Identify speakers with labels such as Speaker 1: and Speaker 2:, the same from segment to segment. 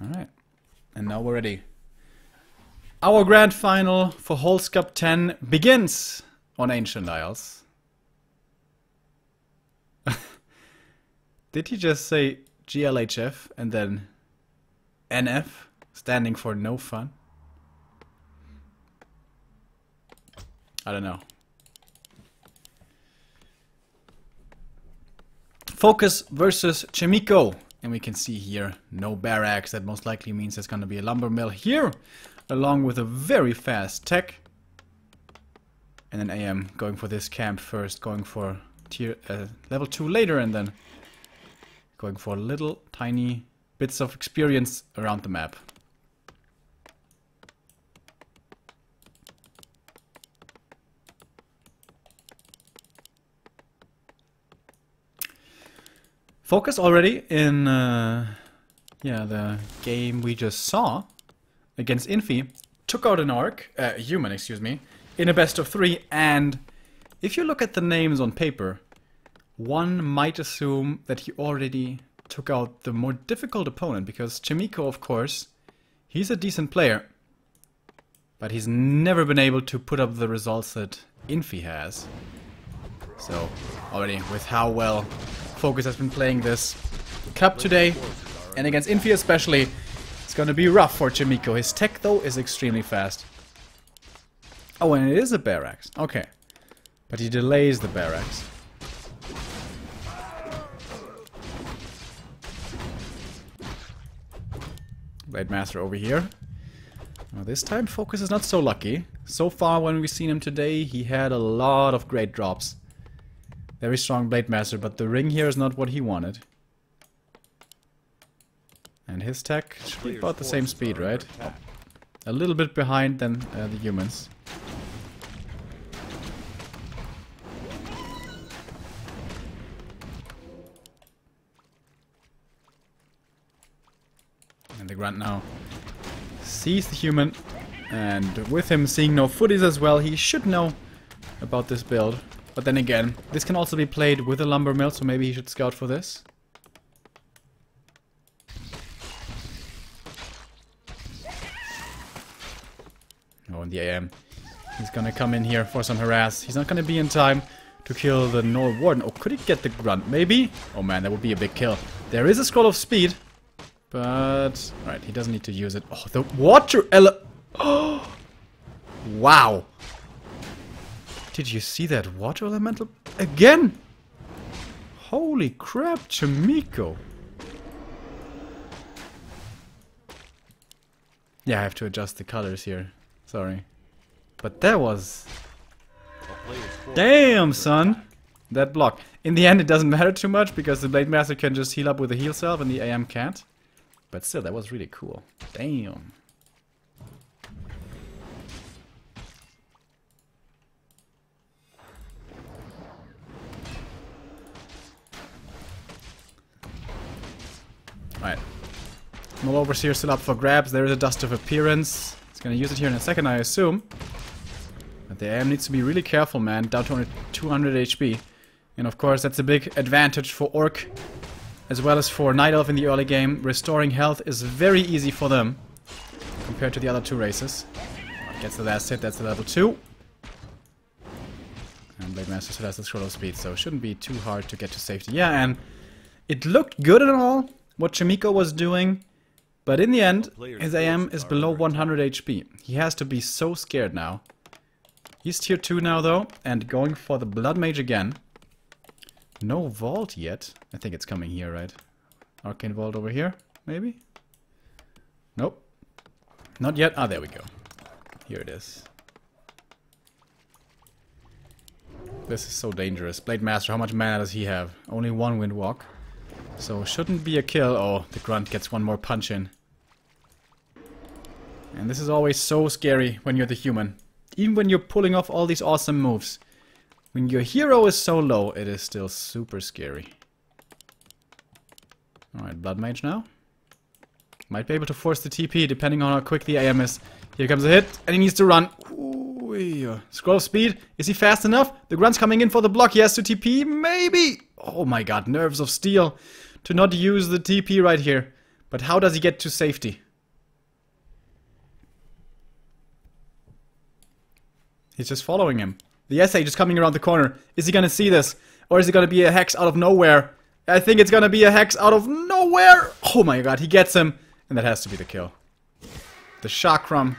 Speaker 1: Alright. And now we're ready. Our grand final for FoCuS Cup 10 begins on Ancient Isles. Did he just say GLHF and then NF, standing for no fun? I don't know. FoCuS versus Chaemiko. And we can see here, no barracks. That most likely means there's going to be a lumber mill here, along with a very fast tech. And then AM going for this camp first, going for level 2 later, and then going for little tiny bits of experience around the map. FoCuS already in the game we just saw against Infi took out a human, excuse me, in a best of 3, and if you look at the names on paper, one might assume that he already took out the more difficult opponent, because Chaemiko, of course, he's a decent player, but he's never been able to put up the results that Infi has. So already with how well FoCuS has been playing this cup today, and against Infi especially, it's gonna be rough for Chaemiko. His tech though is extremely fast. Oh, and it is a barracks. Okay. But he delays the barracks. Blade Master over here. Now this time FoCuS is not so lucky. So far when we've seen him today, he had a lot of great drops. Very strong Blade Master, but the ring here is not what he wanted. And his tech should be about the same speed, right? A little bit behind than the humans. And the Grunt now sees the human, and with him seeing no footies as well, he should know about this build. But then again, this can also be played with a lumber mill, so maybe he should scout for this. Oh, and the AM. He's gonna come in here for some harass. He's not gonna be in time to kill the Nord Warden. Oh, could he get the Grunt? Maybe? Oh man, that would be a big kill. There is a Scroll of Speed, but... Alright, he doesn't need to use it. Oh, the water Oh! Wow! Did you see that water elemental again? Holy crap, Chaemiko. Yeah, I have to adjust the colors here. Sorry. But that was... Damn, son! That block. In the end, it doesn't matter too much, because the Blade Master can just heal up with a heal salve and the AM can't. But still, that was really cool. Damn. Alright. Small Overseer still up for grabs. There is a Dust of Appearance. He's gonna use it here in a second, I assume. But the AM needs to be really careful, man. Down to only 200 HP. And of course, that's a big advantage for Orc, as well as for Night Elf in the early game. Restoring health is very easy for them, compared to the other two races. Gets the last hit, that's the level 2. And Blade Master still has the Scroll of Speed, so it shouldn't be too hard to get to safety. Yeah, and it looked good and all, what Chaemiko was doing, but in the end, his AM is below 100 HP. He has to be so scared now. He's tier 2 now though, and going for the Blood Mage again. No Vault yet. I think it's coming here, right? Arcane Vault over here, maybe? Nope. Not yet. Ah, there we go. Here it is. This is so dangerous. Blade Master, how much mana does he have? Only 1 Windwalk. So shouldn't be a kill. Oh, the Grunt gets one more punch in. And this is always so scary when you're the human. Even when you're pulling off all these awesome moves. When your hero is so low, it is still super scary. Alright, Blood Mage now. Might be able to force the TP depending on how quick the AM is. Here comes a hit, and he needs to run. Ooh, Scroll of Speed. Is he fast enough? The Grunt's coming in for the block. He has to TP. Maybe. Oh my god, Nerves of Steel. To not use the TP right here. But how does he get to safety? He's just following him. The SH is coming around the corner. Is he gonna see this? Or is it gonna be a hex out of nowhere? I think it's gonna be a hex out of nowhere! Oh my god, he gets him. And that has to be the kill. The Chakram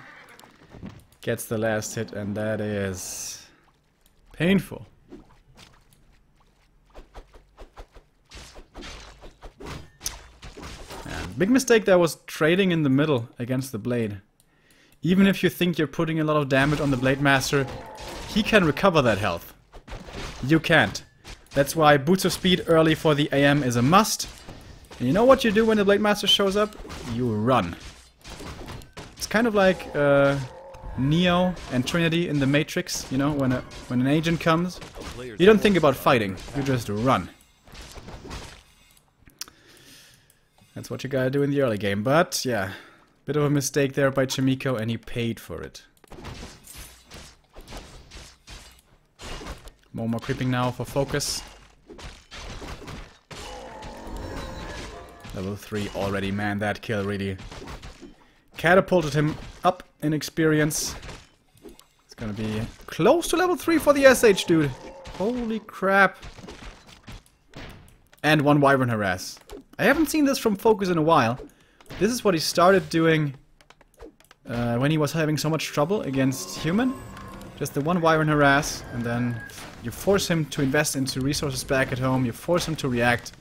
Speaker 1: gets the last hit, and that is painful. And big mistake there was trading in the middle against the Blade. Even if you think you're putting a lot of damage on the Blade Master, he can recover that health. You can't. That's why Boots of Speed early for the AM is a must. And you know what you do when the Blade Master shows up? You run. It's kind of like Neo and Trinity in the Matrix, you know, when an agent comes, you don't think about fighting, you just run. That's what you gotta do in the early game, but yeah, bit of a mistake there by Chaemiko, and he paid for it. More creeping now for FoCuS. Level 3 already, man, that kill really catapulted him up in experience. It's gonna be close to level 3 for the SH, dude. Holy crap. And one Wyvern Harass. I haven't seen this from FoCuS in a while. This is what he started doing when he was having so much trouble against human. Just the one Wyvern Harass, and then you force him to invest into resources back at home, you force him to react.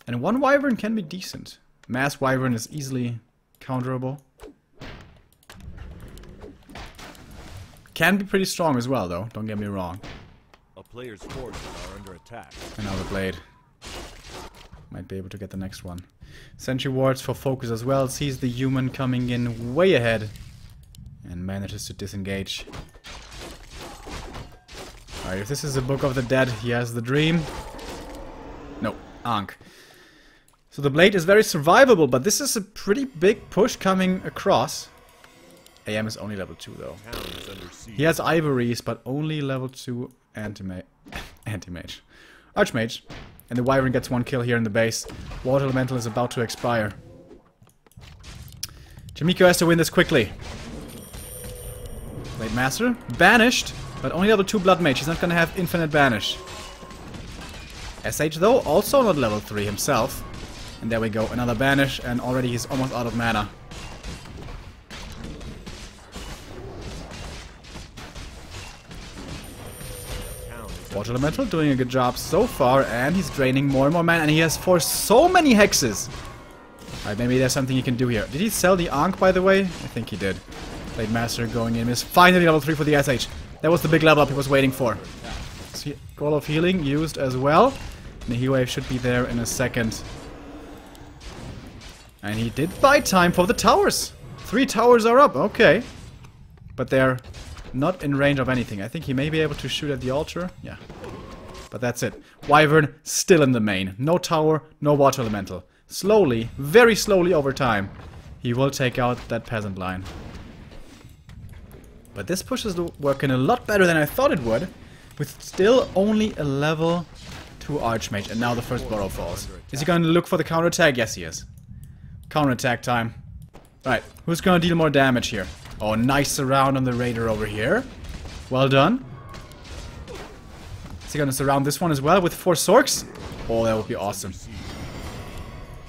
Speaker 1: And one Wyvern can be decent. Mass Wyvern is easily counterable. Can be pretty strong as well, though, don't get me wrong.
Speaker 2: A player's forces are under attack.
Speaker 1: And now the Blade. Might be able to get the next one. Sentry wards for FoCuS as well. Sees the human coming in way ahead. And manages to disengage. Alright, if this is a Book of the Dead, he has the dream. No, Ankh. So the Blade is very survivable, but this is a pretty big push coming across. AM is only level 2 though. He has Ivories, but only level 2 Anti-Mage. Archmage. And the Wyvern gets one kill here in the base. Water Elemental is about to expire. Chaemiko has to win this quickly. Blade Master. Banished, but only level 2 Blood Mage. He's not gonna have infinite banish. SH though, also not level 3 himself. And there we go, another banish, and already he's almost out of mana. Water Elemental doing a good job so far, and he's draining more and more mana, and he has forced so many hexes. Alright, maybe there's something he can do here. Did he sell the Ankh, by the way? I think he did. Blade Master going in is finally level 3 for the SH. That was the big level up he was waiting for. Goal of Healing used as well. And the Heat Wave should be there in a second. And he did buy time for the towers. 3 towers are up, okay. But they're not in range of anything. I think he may be able to shoot at the altar. Yeah. But that's it. Wyvern still in the main. No tower, no Water Elemental. Slowly, very slowly over time, he will take out that peasant line. But this push is working a lot better than I thought it would. With still only a level 2 Archmage. And now the first Burrow falls. Is he going to look for the counterattack? Yes, he is. Counterattack time. Alright, who's going to deal more damage here? Oh, nice surround on the Raider over here. Well done. Is he going to surround this one as well with 4 Sorks? Oh, that would be awesome.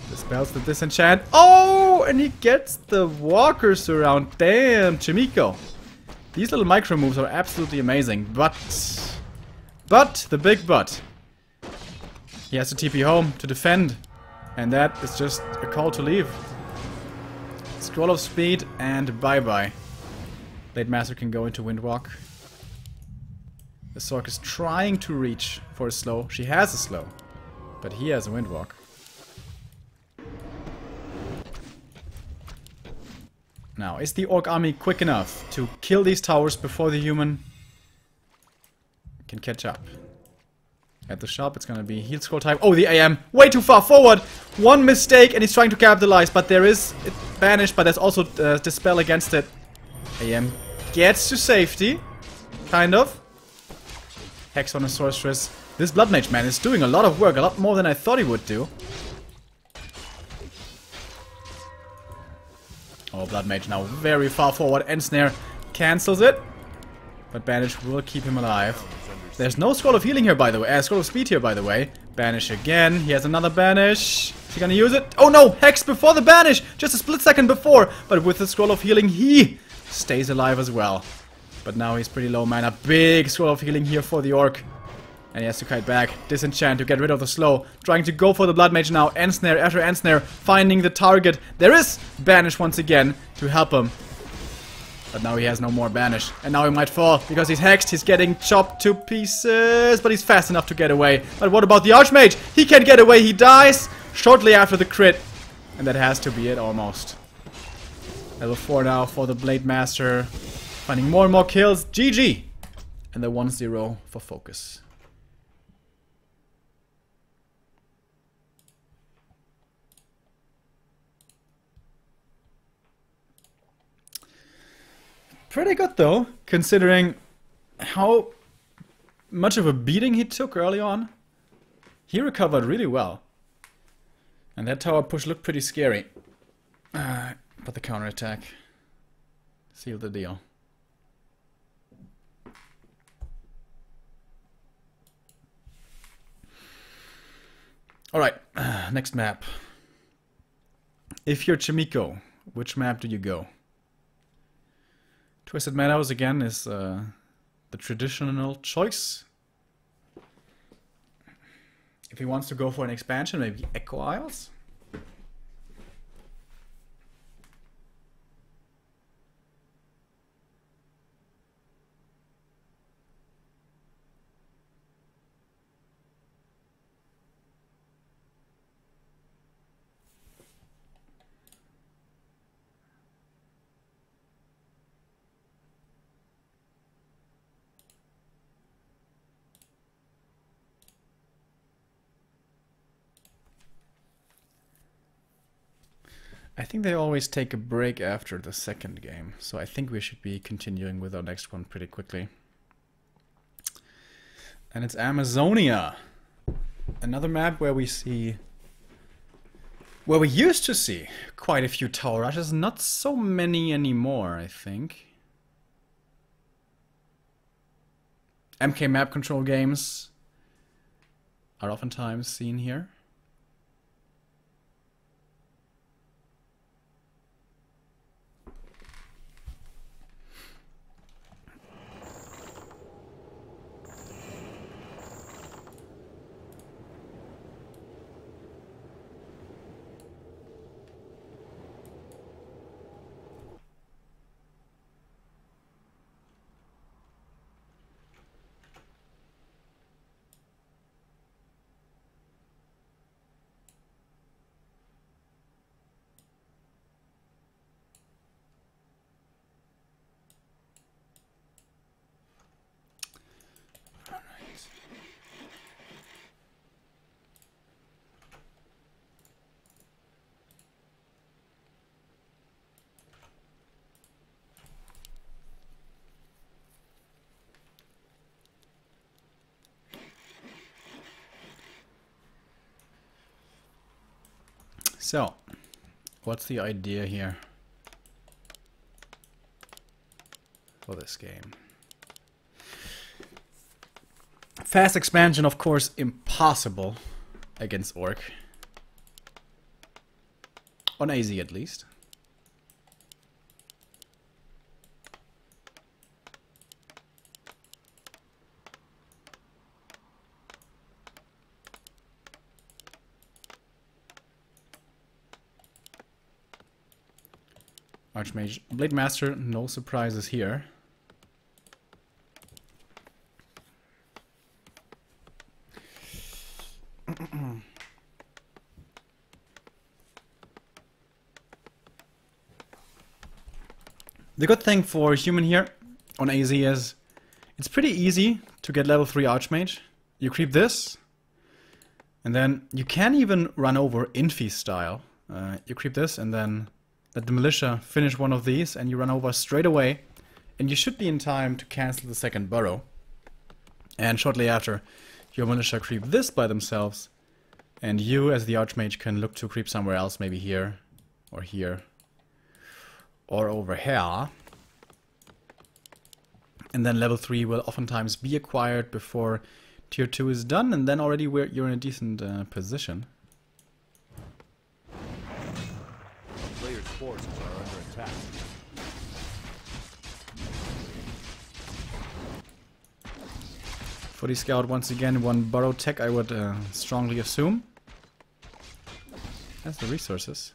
Speaker 1: Dispels the disenchant. Oh, and he gets the Walker surround. Damn, Chaemiko. These little micro moves are absolutely amazing. But, the big but. He has to TP home to defend. And that is just a call to leave. Scroll of Speed and bye-bye. Blade Master can go into Windwalk. The Sork is trying to reach for a slow. She has a slow. But he has a Windwalk. Now, is the Orc army quick enough to kill these towers before the human can catch up? At the shop, it's gonna be heal scroll time. Oh, the AM! Way too far forward! One mistake, and he's trying to capitalize, but there is it banished, but there's also Dispel against it. AM gets to safety. Kind of. Hex on a Sorceress. This Blood Mage, man, is doing a lot of work, a lot more than I thought he would do. Oh, Blood Mage now very far forward. Ensnare cancels it. But Banish will keep him alive. There's no Scroll of Healing here, by the way. Scroll of Speed here, by the way. Banish again. He has another Banish. Is he gonna use it? Oh no! Hex before the Banish! Just a split second before. But with the Scroll of Healing, he stays alive as well. But now he's pretty low mana. Big Scroll of Healing here for the Orc. And he has to kite back. Disenchant to get rid of the slow. Trying to go for the Blood Mage now. Ensnare after Ensnare. Finding the target. There is Banish once again to help him. But now he has no more Banish. And now he might fall because he's hexed. He's getting chopped to pieces. But he's fast enough to get away. But what about the Archmage? He can't get away. He dies shortly after the crit. And that has to be it almost. Level 4 now for the Blade Master. Finding more and more kills. GG. And the 1-0 for FoCuS. Pretty good though, considering how much of a beating he took early on. He recovered really well. And that tower push looked pretty scary. But the counterattack sealed the deal. Alright, next map. If you're Chaemiko, which map do you go? Twisted Meadows again is the traditional choice. If he wants to go for an expansion, maybe Echo Isles? I think they always take a break after the second game, so I think we should be continuing with our next one pretty quickly. And it's Amazonia. Another map where we see... where we used to see quite a few tower rushes, not so many anymore, I think. MK map control games are oftentimes seen here. So, what's the idea here for this game? Fast expansion, of course, impossible against Orc. On AZ at least. Archmage, Blade Master, no surprises here. The good thing for human here on AZ is it's pretty easy to get level 3 Archmage. You creep this, and then you can even run over Infi style. You creep this, and then let the militia finish one of these, and you run over straight away, and you should be in time to cancel the second burrow. And shortly after, your militia creep this by themselves, and you as the Archmage can look to creep somewhere else, maybe here, or here, or over here. And then level 3 will oftentimes be acquired before tier 2 is done, and then already you're in a decent position.
Speaker 2: The player's forces are under attack.
Speaker 1: Footy Scout once again, 1 burrow tech, I would strongly assume. That's the resources.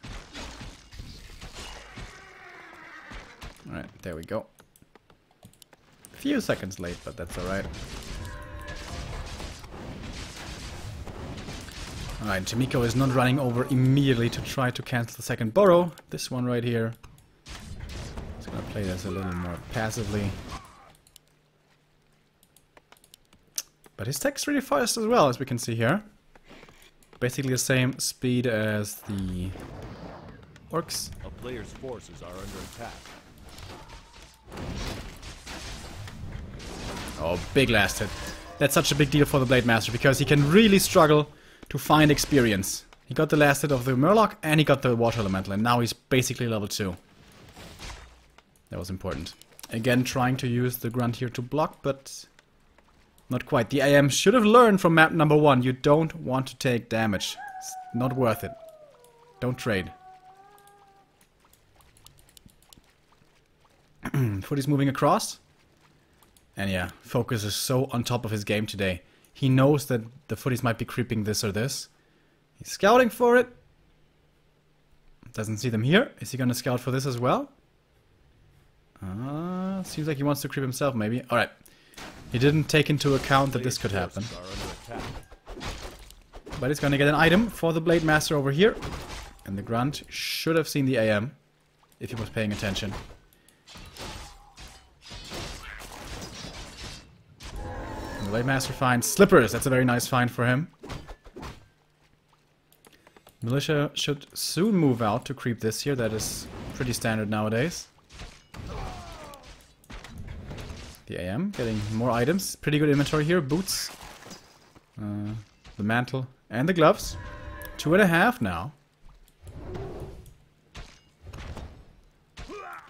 Speaker 1: Alright, there we go. A few seconds late, but that's alright. Alright, Chaemiko is not running over immediately to try to cancel the second burrow. This one right here. He's gonna play this a little more passively. But his tech's really fast as well, as we can see here. Basically the same speed as the orcs.
Speaker 2: A player's forces are under attack.
Speaker 1: Oh, big last hit. That's such a big deal for the Blade Master, because he can really struggle to find experience. He got the last hit of the Murloc, and he got the Water Elemental, and now he's basically level 2. That was important. Again, trying to use the Grunt here to block, but not quite. The AM should have learned from map number 1. You don't want to take damage. It's not worth it. Don't trade. Footy's moving across. And yeah, FoCuS is so on top of his game today. He knows that the Footies might be creeping this or this. He's scouting for it. Doesn't see them here. Is he gonna scout for this as well? Seems like he wants to creep himself, maybe. Alright. He didn't take into account that this could happen. But he's gonna get an item for the Blade Master over here. And the Grunt should have seen the AM, if he was paying attention. The Blade Master finds slippers. That's a very nice find for him. Militia should soon move out to creep this here. That is pretty standard nowadays. The AM getting more items. Pretty good inventory here. Boots. The mantle. And the gloves. 2.5 now.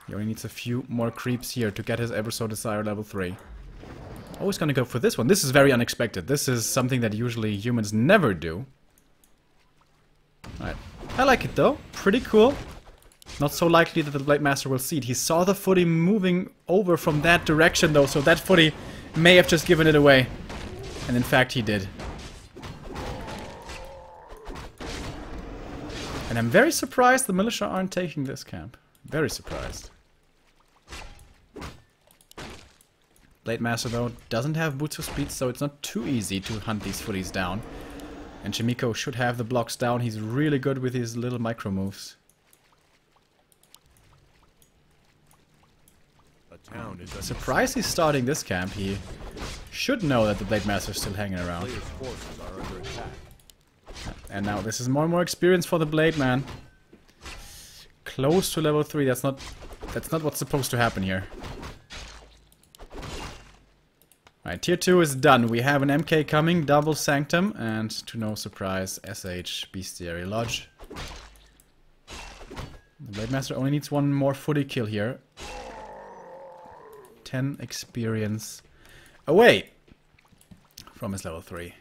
Speaker 1: He only needs a few more creeps here to get his ever so desired level 3. Always gonna go for this one. This is very unexpected. This is something that usually humans never do. Alright. I like it though. Pretty cool. Not so likely that the Blade Master will see it. He saw the Footy moving over from that direction though, so that Footy may have just given it away. And in fact he did. And I'm very surprised the militia aren't taking this camp. Very surprised. Blade Master, though, doesn't have boots of speed, so it's not too easy to hunt these Footies down. And Chaemiko should have the blocks down. He's really good with his little micro moves. Surprised he's starting this camp. He should know that the Blade Master is still hanging around. And now this is more and more experience for the Blade Man. Close to level 3. That's not what's supposed to happen here. Alright, tier 2 is done. We have an MK coming, double Sanctum, and to no surprise, SH Bestiary Lodge. The Blade Master only needs one more Footy kill here. 10 experience away from his level 3.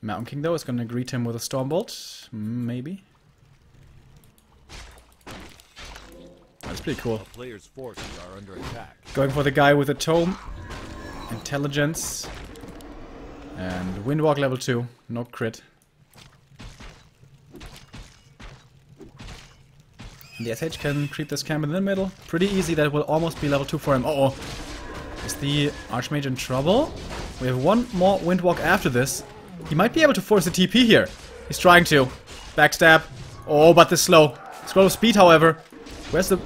Speaker 1: Mountain King, though, is going to greet him with a Stormbolt. Maybe. That's pretty cool.
Speaker 2: The player's forces are under attack.
Speaker 1: Going for the guy with the tome. Intelligence. And Windwalk level 2. No crit. The SH can creep this camp in the middle. Pretty easy. That will almost be level 2 for him. Uh-oh. Is the Archmage in trouble? We have one more Windwalk after this. He might be able to force a TP here. He's trying to. Backstab. Oh, but the slow. Scroll of Speed, however. Where's the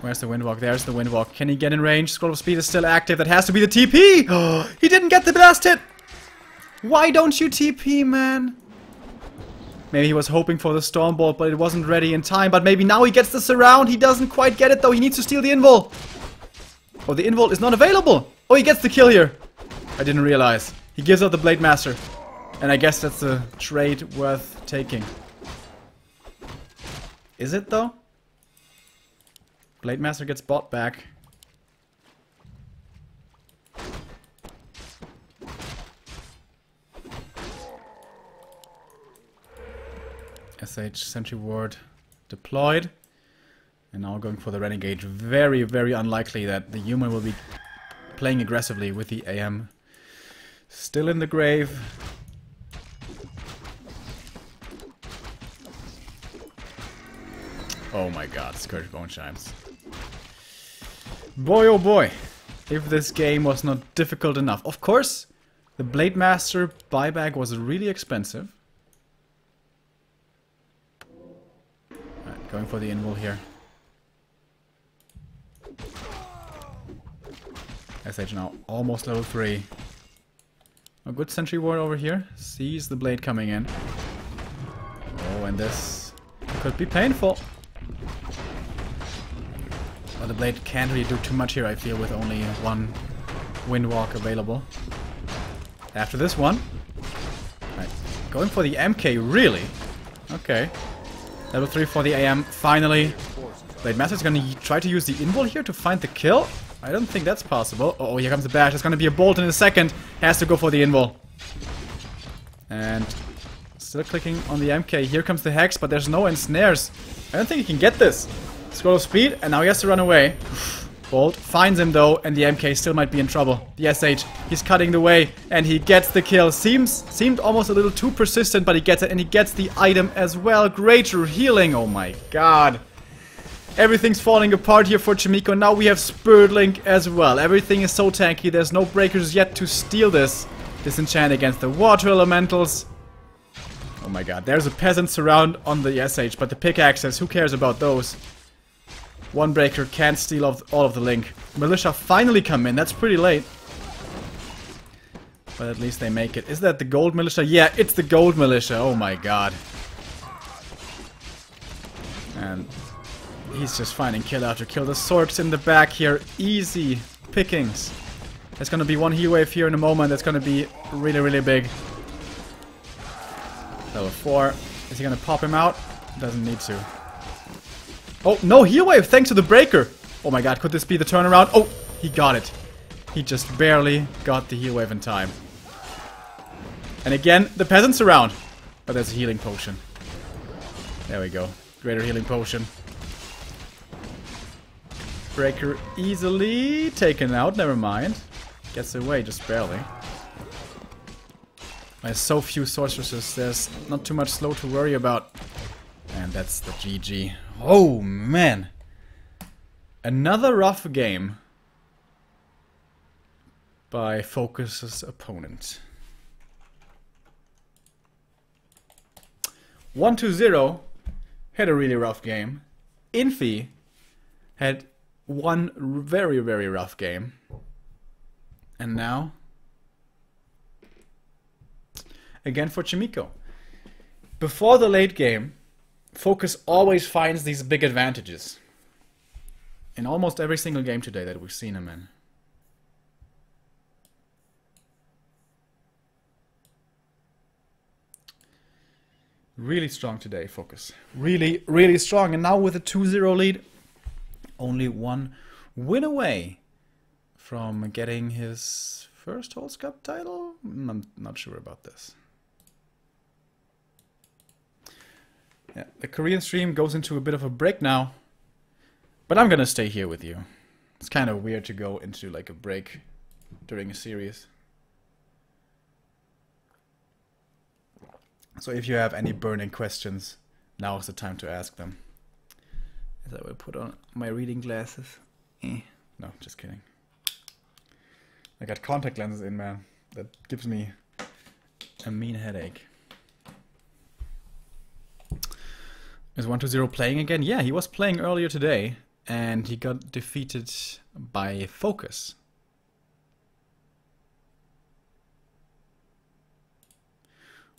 Speaker 1: Windwalk? There's the Windwalk. Can he get in range? Scroll of Speed is still active. That has to be the TP! Oh, he didn't get the blast hit! Why don't you TP, man? Maybe he was hoping for the Stormbolt, but it wasn't ready in time. But maybe now he gets the surround. He doesn't quite get it, though. He needs to steal the Invul. Oh, the Invul is not available. Oh, he gets the kill here. I didn't realize. He gives out the Blade Master. And I guess that's a trade worth taking. Is it though? Blade Master gets bought back. SH Sentry Ward deployed. And now going for the Renegade. Very, very unlikely that the human will be playing aggressively with the AM. Still in the grave. Oh my god, Scourge Bone Chimes. Boy oh boy, if this game was not difficult enough. Of course, the Blade Master buyback was really expensive. Alright, going for the invul here. SH now almost level 3. A good sentry ward over here. Sees the blade coming in. Oh, and this could be painful. But the blade can't really do too much here, I feel, with only one windwalk available. After this one. Right. Going for the MK, really? Okay. Level 3 for the AM, finally. Blade Master is gonna try to use the invul here to find the kill. I don't think that's possible. Oh, here comes the bash. It's gonna be a bolt in a second. Has to go for the invul. And still clicking on the MK. Here comes the hex, but there's no ensnares. I don't think he can get this. Scroll of speed, and now he has to run away. Bolt finds him though, and the MK still might be in trouble. The SH, he's cutting the way, and he gets the kill. Seemed almost a little too persistent, but he gets it, and he gets the item as well. Greater healing. Oh my god. Everything's falling apart here for Chaemiko. Now we have Spirit Link as well. Everything is so tanky. There's no breakers yet to steal this. Disenchant against the water elementals. Oh my god. There's a peasant surround on the SH, but the pickaxes, who cares about those? One breaker can't steal all of the link. Militia finally come in. That's pretty late. But at least they make it. Is that the gold militia? Yeah, it's the gold militia. Oh my god. And he's just finding kill after kill. The swords in the back here. Easy pickings. There's gonna be one heal wave here in a moment. That's gonna be really, really big. Level 4. Is he gonna pop him out? Doesn't need to. Oh, no heal wave thanks to the breaker. Oh my god, could this be the turnaround? Oh, he got it. He just barely got the heal wave in time. And again, the peasants around. But there's a healing potion. There we go. Greater healing potion. Breaker easily taken out, never mind. Gets away just barely. There's so few sorceresses, there's not too much slow to worry about. And that's the GG. Oh man! Another rough game by FoCuS's opponent. 1-0 had a really rough game. Infi had one very, very rough game. And now, again for Chaemiko. Before the late game, FoCuS always finds these big advantages. In almost every single game today that we've seen him in. Really strong today, FoCuS. Really, really strong. And now with a 2-0 lead, only one win away from getting his first Holds Cup title? I'm not sure about this. Yeah, the Korean stream goes into a bit of a break now. But I'm gonna stay here with you. It's kind of weird to go into like a break during a series. So if you have any burning questions, now is the time to ask them. As I will put on my reading glasses. No, just kidding. I got contact lenses in, man. That gives me a mean headache. Is 1-0 playing again? Yeah, he was playing earlier today. And he got defeated by FoCuS.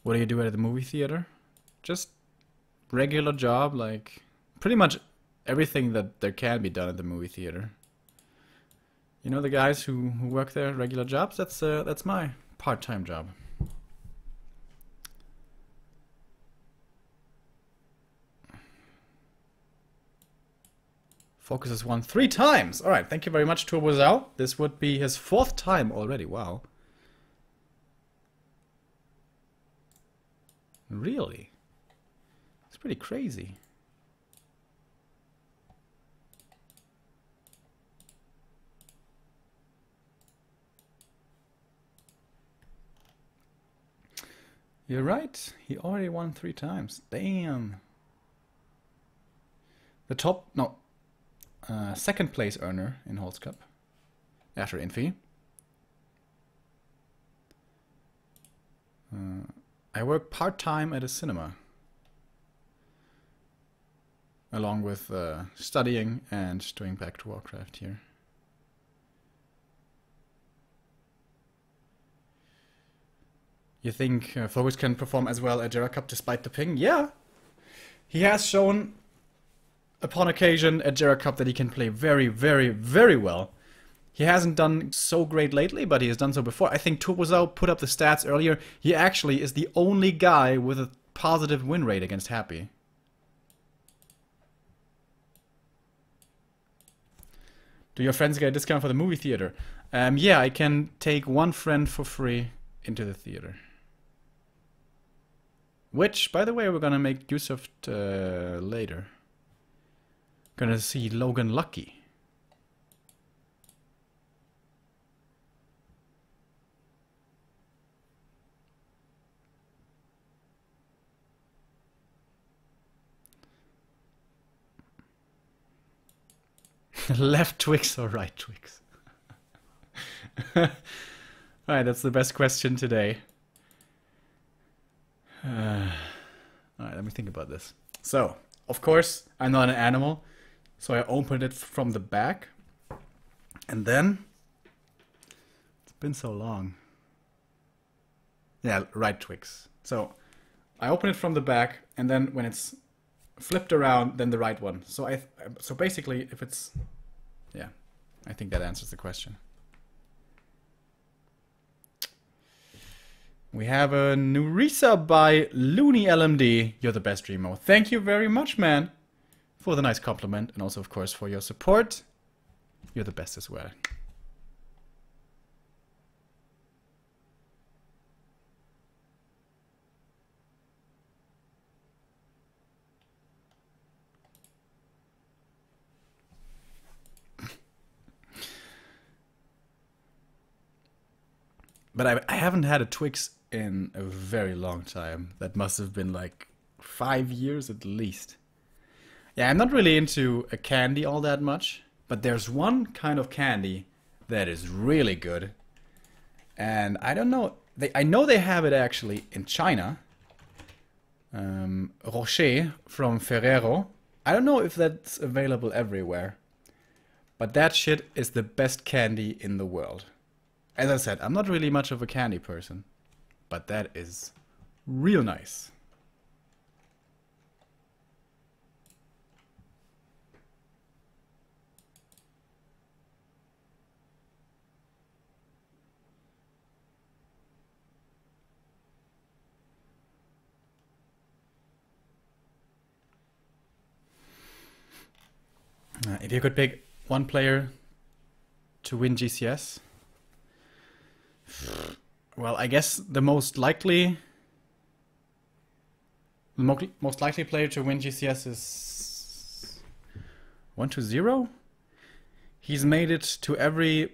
Speaker 1: What do you do at the movie theater? Just regular job, like pretty much everything that there can be done at the movie theater. You know the guys who work there, regular jobs? That's my part-time job. FoCuS has won 3 times. All right, thank you very much, Turbozau. This would be his 4th time already. Wow. Really? It's pretty crazy. You're right. He already won 3 times. Damn. The top, no, second place earner in Holtz Cup after Infi. I work part-time at a cinema, along with studying and doing back to Warcraft here. You think FoCuS can perform as well at Jera Cup despite the ping? Yeah! He has shown upon occasion at Jera Cup that he can play very, very, very well. He hasn't done so great lately, but he has done so before. I think Turbozau put up the stats earlier. He actually is the only guy with a positive win rate against Happy. Do your friends get a discount for the movie theater? Yeah, I can take one friend for free into the theater. Which, by the way, we're gonna make use of later. Gonna see Logan Lucky. Left Twix or right Twix? Alright, that's the best question today. Alright, let me think about this. So, of course, I'm not an animal, so I opened it from the back. And then, it's been so long. Yeah, right Twix. So, I open it from the back, and then when it's flipped around, then the right one. So basically, if it's... Yeah, I think that answers the question. We have a new resub by Looney LMD. You're the best, Remo. Thank you very much, man, for the nice compliment, and also, of course, for your support. You're the best as well. But I haven't had a Twix in a very long time. That must have been like 5 years at least. Yeah, I'm not really into a candy all that much, but there's one kind of candy that is really good. And I don't know, I know they have it actually in China. Rocher from Ferrero. I don't know if that's available everywhere. But that shit is the best candy in the world. As I said, I'm not really much of a candy person, but that is real nice. If you could pick one player to win GCS, well, I guess the most likely player to win GCS is 1-0. He's made it to every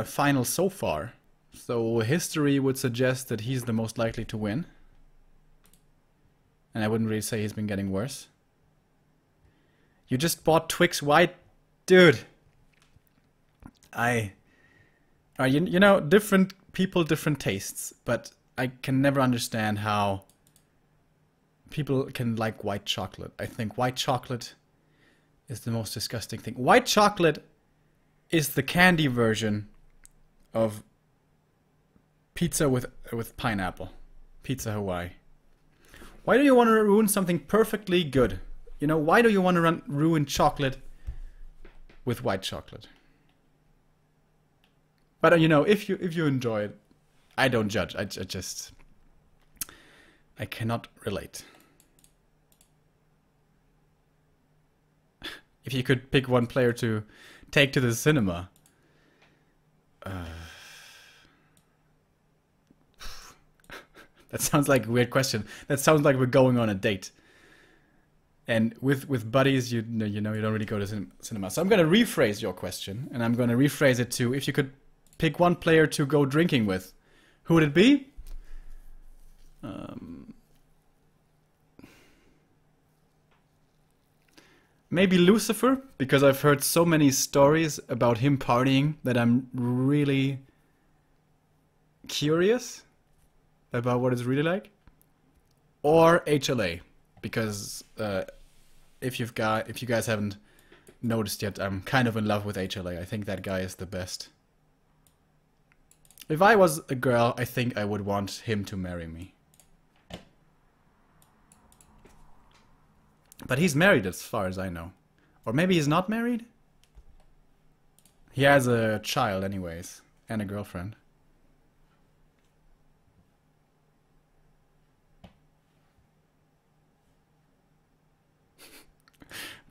Speaker 1: final so far, so history would suggest that he's the most likely to win. And I wouldn't really say he's been getting worse. You just bought Twix White, dude. You know, different people, different tastes, but I can never understand how people can like white chocolate. I think white chocolate is the most disgusting thing. White chocolate is the candy version of pizza with pineapple. Pizza Hawaii. Why do you want to ruin something perfectly good? You know, why do you want to ruin chocolate with white chocolate? But you know, if you enjoy it, I don't judge. I cannot relate. If you could pick one player to take to the cinema. That sounds like a weird question. That sounds like we're going on a date. And with buddies, you know, you don't really go to cinema. So I'm going to rephrase your question. And I'm going to rephrase it to, if you could pick one player to go drinking with, who would it be? Maybe Lucifer, because I've heard so many stories about him partying that I'm really curious about what it's really like. Or HLA, because if you guys haven't noticed yet, I'm kind of in love with HLA. I think that guy is the best. If I was a girl, I think I would want him to marry me. But he's married as far as I know. Or maybe he's not married? He has a child anyways. And a girlfriend.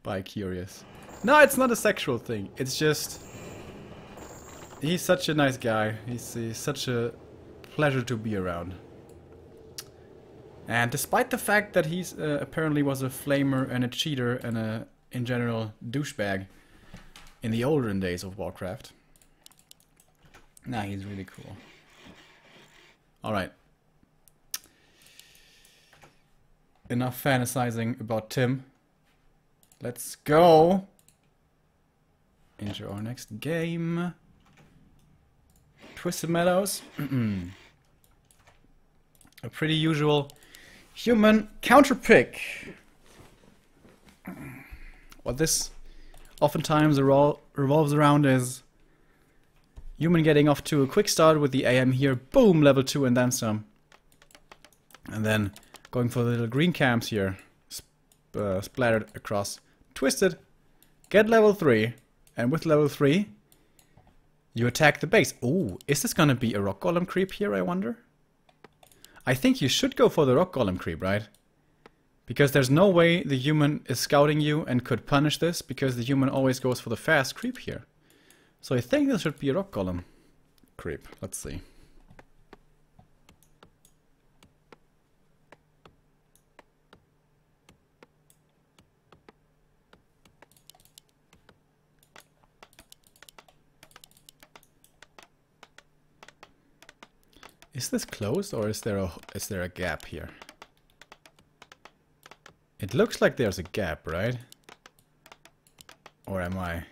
Speaker 1: Bi-curious. No, it's not a sexual thing. It's just... he's such a nice guy. He's such a pleasure to be around. And despite the fact that he's apparently was a flamer and a cheater and a, in general, douchebag in the olden days of Warcraft. Nah, he's really cool. Alright. Enough fantasizing about Tim. Let's go into our next game. Twisted Meadows. A pretty usual human counter pick. What this oftentimes revolves around is human getting off to a quick start with the AM here, boom, level 2 and then some. And then going for the little green camps here, splattered across. Twisted, get level 3, and with level 3, you attack the base. Ooh, is this gonna be a rock golem creep here, I wonder? I think you should go for the rock golem creep, right? Because there's no way the human is scouting you and could punish this, because the human always goes for the fast creep here. So I think this should be a rock golem creep. Let's see. Is this closed or is there a gap here? It looks like there's a gap, right? Or am I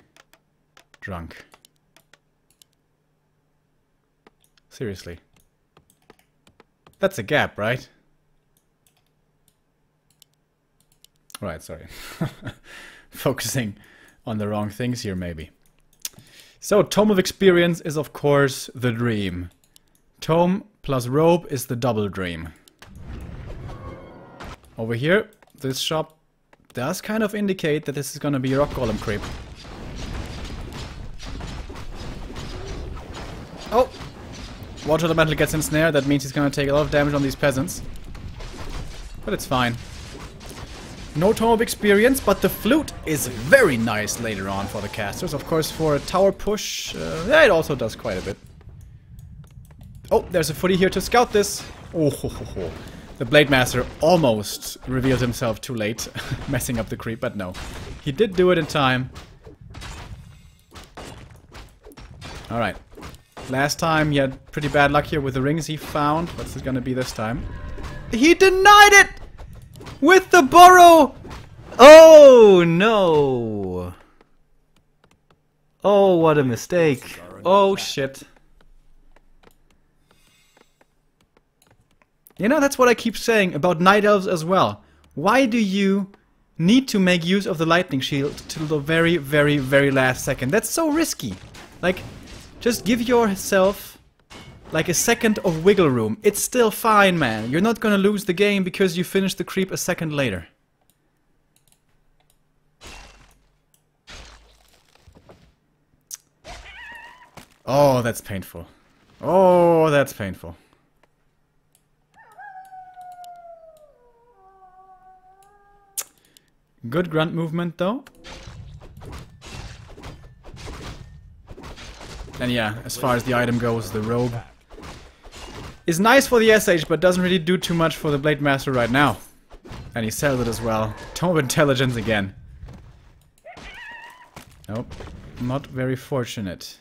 Speaker 1: drunk? Seriously. That's a gap, right? Right, sorry. Focusing on the wrong things here, maybe. So, Tome of Experience is of course the dream. Tome plus robe is the double dream. Over here, this shop does kind of indicate that this is gonna be a rock golem creep. Oh! Water elemental gets ensnared, that means he's gonna take a lot of damage on these peasants. But it's fine. No Tome of Experience, but the flute is very nice later on for the casters. Of course, for a tower push, yeah, it also does quite a bit. Oh, there's a footy here to scout this. Oh, ho, ho, ho. The Blade Master almost revealed himself too late, messing up the creep, but no. He did do it in time. Alright. Last time he had pretty bad luck here with the rings he found. What's it gonna be this time? He denied it! With the burrow! Oh, no. Oh, what a mistake. Oh, shit. You know, that's what I keep saying about Night Elves as well. Why do you need to make use of the lightning shield till the very, very, very last second? That's so risky. Like, just give yourself like a second of wiggle room. It's still fine, man. You're not gonna lose the game because you finished the creep a second later. Oh, that's painful. Oh, that's painful. Good grunt movement, though. And yeah, as far as the item goes, the robe is nice for the SH, but doesn't really do too much for the Blade Master right now. And he sells it as well. Tome of Intelligence again. Nope. Not very fortunate.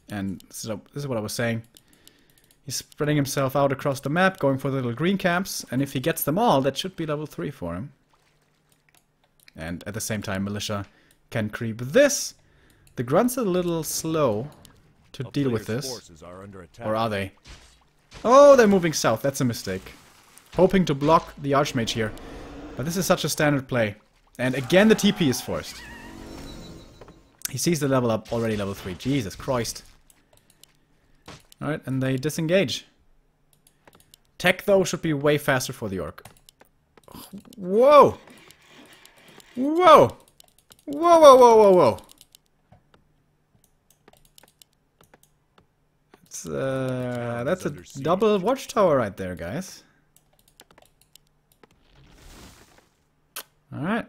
Speaker 1: And so, this is what I was saying. He's spreading himself out across the map, going for the little green camps. And if he gets them all, that should be level 3 for him. And at the same time, Militia can creep this. The Grunts are a little slow to deal with this. Or are they? Oh, they're moving south. That's a mistake. Hoping to block the Archmage here. But this is such a standard play. And again, the TP is forced. He sees the level up, already level 3. Jesus Christ. Alright, and they disengage. Tech, though, should be way faster for the Orc. Whoa! Whoa! Whoa, whoa, whoa, whoa, whoa! That's a double watchtower right there, guys. Alright.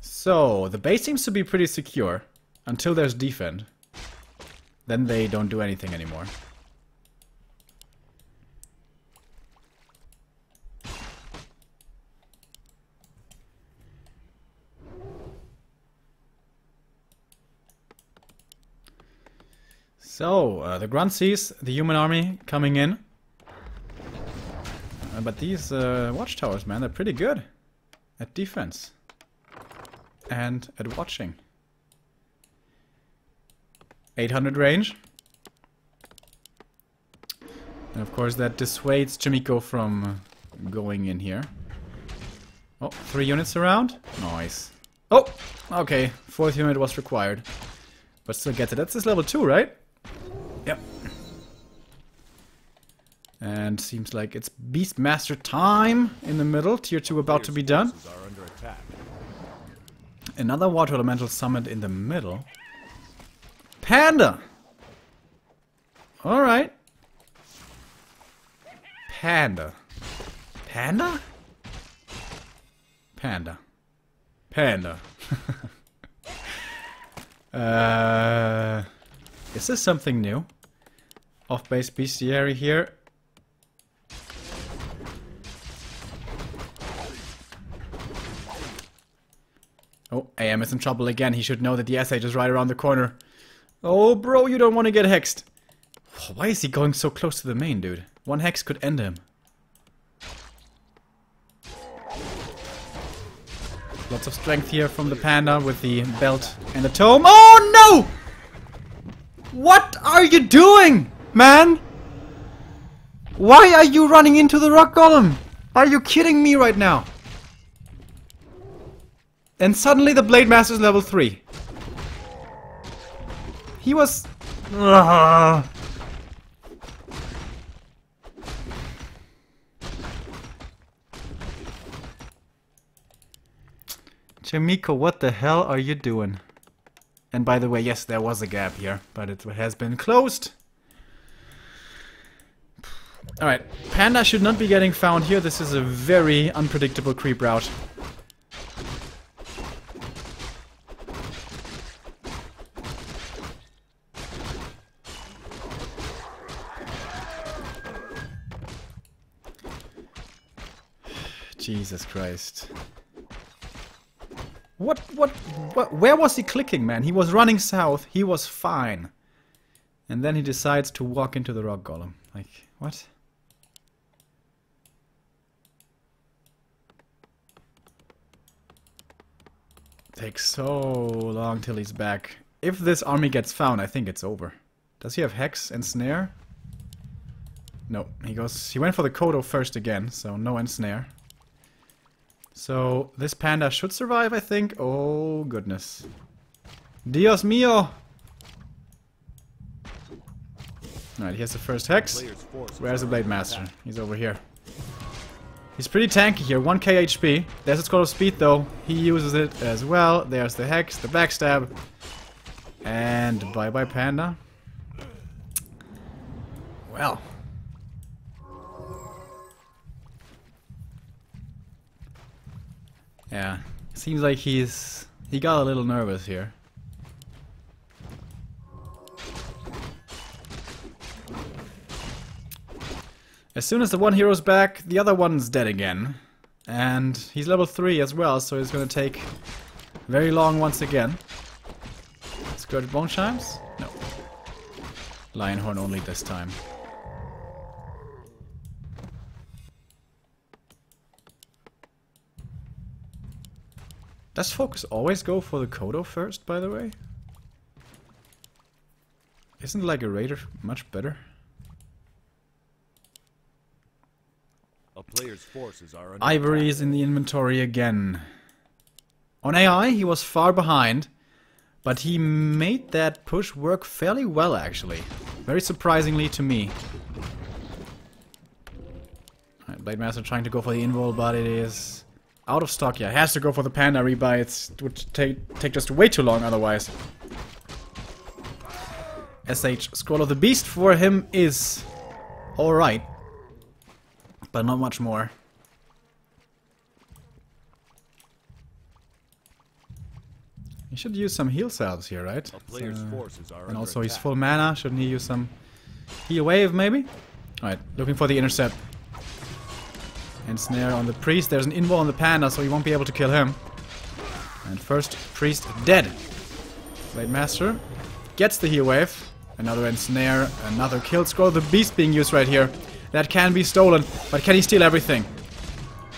Speaker 1: So, the base seems to be pretty secure. Until there's defend. Then they don't do anything anymore. So, the Grunt sees the human army coming in. But these watchtowers, man, they're pretty good at defense. And at watching. 800 range. And of course that dissuades Chaemiko from going in here. Oh, 3 units around. Nice. Oh, okay. 4th unit was required. But still gets it. That's this level 2, right? Yep. And seems like it's Beastmaster time in the middle. Tier 2 about to be done. Another Water Elemental summoned in the middle. Panda! Alright. Panda. Panda? Panda. Panda. Is this something new? Off-base bestiary here. Oh, AM is in trouble again. He should know that the SH is right around the corner. Oh, bro, you don't want to get hexed. Why is he going so close to the main, dude? 1 hex could end him. Lots of strength here from the Panda with the belt and the tome. Oh, no! What are you doing, man? Why are you running into the rock golem? Are you kidding me right now? And suddenly the Blade Master is level 3. He was... Chaemiko, what the hell are you doing? And by the way, yes, there was a gap here, but it has been closed. Alright, Panda should not be getting found here. This is a very unpredictable creep route. Jesus Christ. What, where was he clicking, man? He was running south, he was fine. And then he decides to walk into the rock golem. Like, what? Takes so long till he's back. If this army gets found, I think it's over. Does he have Hex and Snare? No, he went for the Kodo first again, so no ensnare. So this Panda should survive, I think. Oh goodness. Dios mío! Alright, he has the first Hex. Where's the Blade Master? He's over here. He's pretty tanky here, 1k HP. There's his Scroll of Speed though. He uses it as well. There's the Hex, the backstab. And bye-bye Panda. Well. Yeah. Seems like he's He got a little nervous here. As soon as the one hero's back, the other one's dead again. And he's level 3 as well, so it's gonna take very long once again. Skirted bone chimes? No. Lionhorn only this time. Does FoCuS always go for the Kodo first, by the way? Isn't like a Raider much better?
Speaker 2: A player's forces are under
Speaker 1: Ivory is in the inventory again. On AI, he was far behind, but he made that push work fairly well, actually. Very surprisingly to me. Alright, Blade Master trying to go for the invul, but it is out of stock. Yeah, has to go for the Panda rebuy. It would take just way too long otherwise. SH, Scroll of the Beast for him is alright. But not much more. He should use some heal salves here, right?
Speaker 2: A player's forces are
Speaker 1: and
Speaker 2: under
Speaker 1: also he's
Speaker 2: attack.
Speaker 1: full mana. Shouldn't he use some heal wave, maybe? Alright, looking for the intercept. And snare on the priest. There's an invul on the panda, so he won't be able to kill him. And first priest dead. Blade Master gets the heal wave. Another ensnare, another kill. Scroll of the Beast being used right here. That can be stolen, but can he steal everything?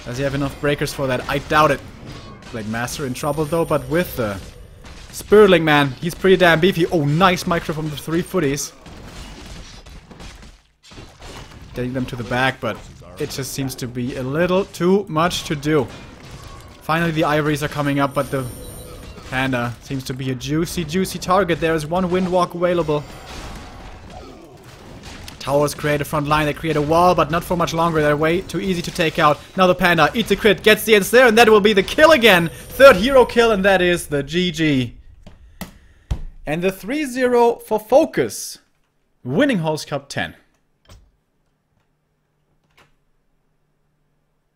Speaker 1: Does he have enough breakers for that? I doubt it. Blade Master in trouble though, but with the Spurling man, he's pretty damn beefy. Oh, nice micro from the 3 footies. Getting them to the back, but it just seems to be a little too much to do. Finally the Ivories are coming up, but the Panda seems to be a juicy, juicy target. There is one Windwalk available. Towers create a front line, they create a wall, but not for much longer. They're way too easy to take out. Now the Panda eats a crit, gets the ensnare, and that will be the kill again. 3rd hero kill, and that is the GG. And the 3-0 for FoCuS. Winning Host Cup 10.